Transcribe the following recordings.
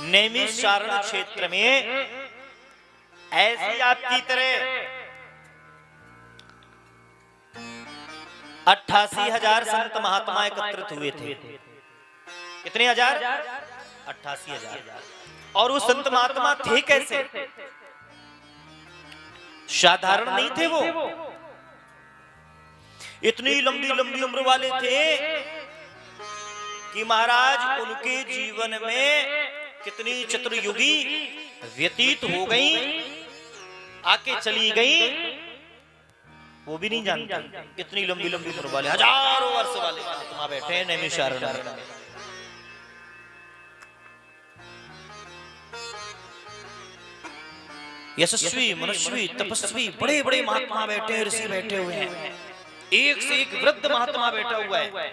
नैमिषारण्य क्षेत्र में ऐसी आपकी तरह 88,000 संत महात्मा एकत्रित हुए थे। कितने हजार? 88,000। और वो संत महात्मा थे कैसे? साधारण नहीं थे वो, इतनी लंबी लंबी उम्र वाले थे कि महाराज उनके जीवन में कितनी चतुर्युगी व्यतीत हो गई, आके चली गई, वो भी नहीं जानते। इतनी लंबी लंबी उम्र वाले, हजारों वर्ष वाले महात्मा बैठे हैं नैमिषारण्य में। यशस्वी, मनस्वी, तपस्वी बड़े बड़े महात्मा बैठे हैं, ऋषि बैठे हुए हैं, एक से एक वृद्ध महात्मा बैठा हुआ है।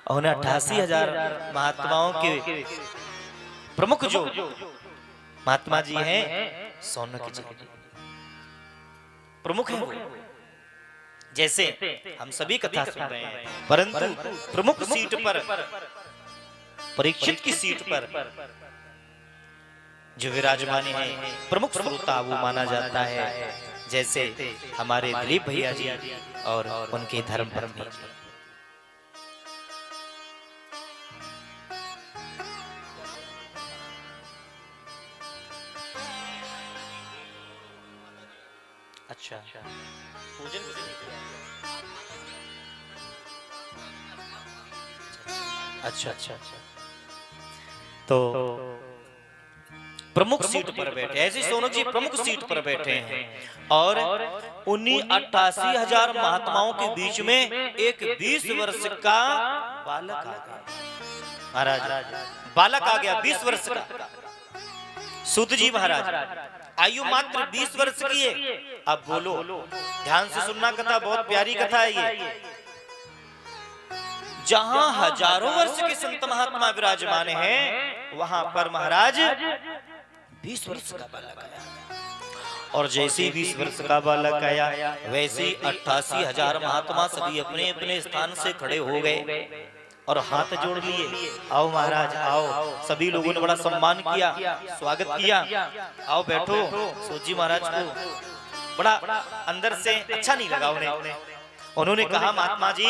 और 88,000 महात्माओं के प्रमुख जो महात्मा जी हैं, सौनक जी प्रमुख हैं। वो जैसे हम सभी कथा सुन रहे हैं, परंतु प्रमुख सीट पर, परीक्षित की सीट पर जो विराजमान है, प्रमुख श्रोता वो माना जाता है, जैसे हमारे दिलीप भैया जी और उनकी धर्म पत्नी। अच्छा, पूजन अच्छा अच्छा अच्छा। तो प्रमुख सीट पर बैठे, ऐसे सौनक जी प्रमुख सीट पर बैठे हैं और उन्हीं 88,000 महात्माओं के बीच में एक 20 वर्ष का बालक आ गया। महाराज बालक आ गया 20 वर्ष का, सूत जी महाराज, आयु मात्र 20 वर्ष की है। अब बोलो, ध्यान से सुनना, कथा बहुत प्यारी कथा है ये। जहां हजारों वर्ष के संत महात्मा विराजमान हैं, वहां पर महाराज 20 वर्ष का बालक आया। और जैसे 20 वर्ष का बालक आया, वैसे 88,000 महात्मा सभी अपने अपने स्थान से खड़े हो गए और हाथ जोड़ लिए, आओ महाराज आओ। सभी लोगों ने बड़ा सम्मान किया, स्वागत किया, आओ बैठो। सोची महाराज को बड़ा अंदर से अच्छा नहीं लगा उन्हें। उन्होंने कहा, महात्मा जी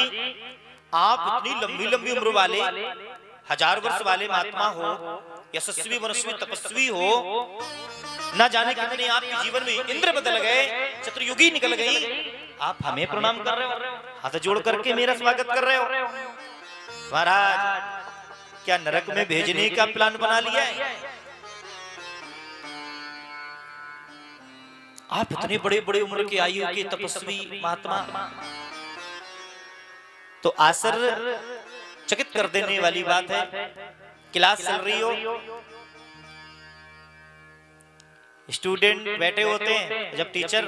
आप इतनी लंबी लंबी उम्र वाले, 1000 वर्ष वाले महात्मा हो, यशस्वी, मनस्वी, तपस्वी हो, न जाने कितने आपके जीवन में इंद्र बदल गए, चतुर्युगी निकल गई, आप हमें प्रणाम कर रहे हो, हाथ जोड़ करके मेरा स्वागत कर रहे हो। महाराज क्या नरक में भेजने का प्लान बना लिया है? आप इतने बड़े बड़े उम्र के आयु के तपस्वी महात्मा, तो आश्चर्य चकित कर देने वाली बात है। क्लास चल रही हो, स्टूडेंट बैठे होते हैं, जब टीचर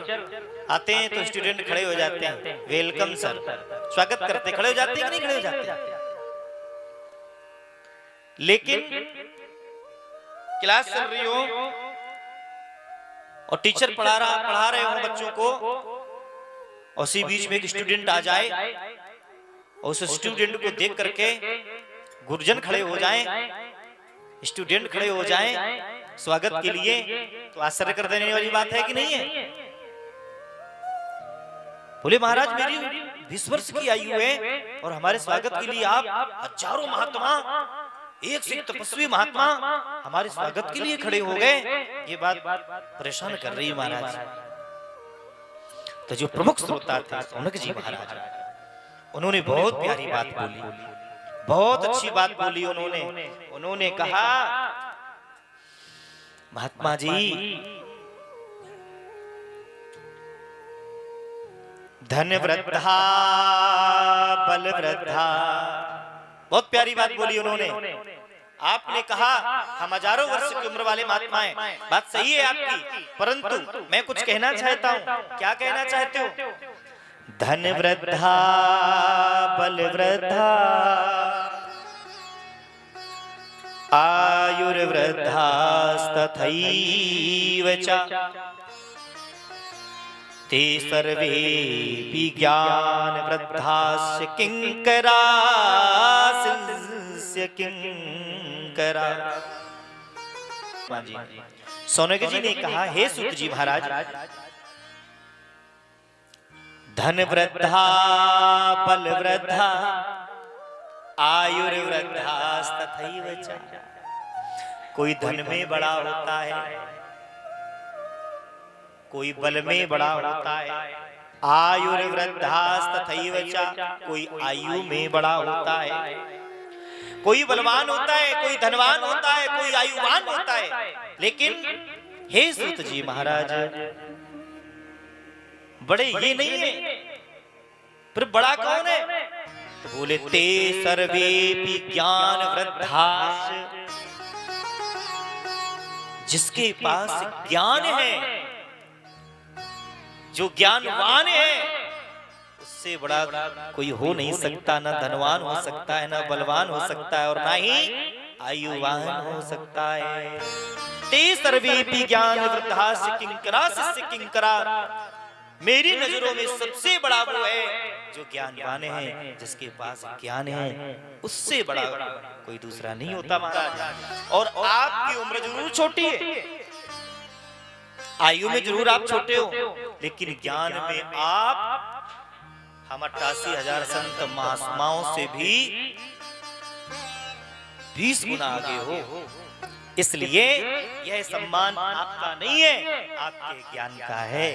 आते हैं तो स्टूडेंट खड़े हो जाते हैं, वेलकम सर, स्वागत करते, खड़े हो जाते हैं कि नहीं खड़े हो जाते? लेकिन क्लास चल रही हो और टीचर पढ़ा रहे हो बच्चों को, उसी बीच में एक स्टूडेंट आ जाए और उस स्टूडेंट को देख करके गुरुजन खड़े हो जाएं, स्टूडेंट खड़े हो जाएं स्वागत के लिए, तो आश्चर्य कर देने वाली बात है कि नहीं है? बोले महाराज मेरी 20 वर्ष की आयु है और हमारे स्वागत के लिए आप हजारों महात्मा, एक से तपस्वी महात्मा हमारे स्वागत के लिए खड़े हो गए, ये बात परेशान कर रही है महाराज। तो जो प्रमुख श्रोता थे सौनक जी महाराज, उन्होंने बहुत प्यारी बात बोली, बहुत अच्छी बात बोली। उन्होंने कहा, महात्मा जी धन वृद्धा बल वृद्धा, बहुत प्यारी बात बोली उन्होंने। आपने कहा हम हजारों वर्ष की उम्र वाले महात्मा हैं, बात सही है आपकी, परंतु मैं कुछ कहना चाहता हूं। क्या कहना चाहते हो? धन वृद्धा बल वृद्धा आयुर्वृद्धा तथैव च ते सर्वे विज्ञान वृद्धास्य किंकरा सस्य किंकरा। सौनक जी ने कहा, हे सूत जी महाराज, धन वृद्धा बल वृद्धा आयुर्वृद्धास्तथैव च। कोई धन में बड़ा होता है, कोई बल में बड़ा होता है, आयुर्वृद्धास्तथैव च, कोई आयु में बड़ा होता है। कोई बलवान होता है, कोई धनवान होता है, कोई आयुवान होता है। लेकिन हे सूत जी महाराज, बड़े ये नहीं है, फिर बड़ा कौन है? तो बोले, ते सर्वेपि ज्ञान वृद्धाश्च। जिसके पास ज्ञान है, जो ज्ञानवान है, उससे बड़ा कोई हो नहीं सकता। ना धनवान हो सकता है, ना बलवान हो सकता है, और ना ही आयुवान हो सकता है। ते सर्वेपि ज्ञान वृद्धाश्च किंकरा सस्य किंकरा। मेरी नजरों में सबसे बड़ा वो है जो ज्ञानवान है, जिसके पास ज्ञान है, उससे बड़ा कोई दूसरा नहीं होता महाराज। और आपकी उम्र जरूर छोटी है, आयु में जरूर आप छोटे हो, लेकिन ज्ञान में आप हम 88,000 संत महात्माओं से भी 20 गुना आगे हो। इसलिए यह सम्मान आपका नहीं है, आपके ज्ञान का है।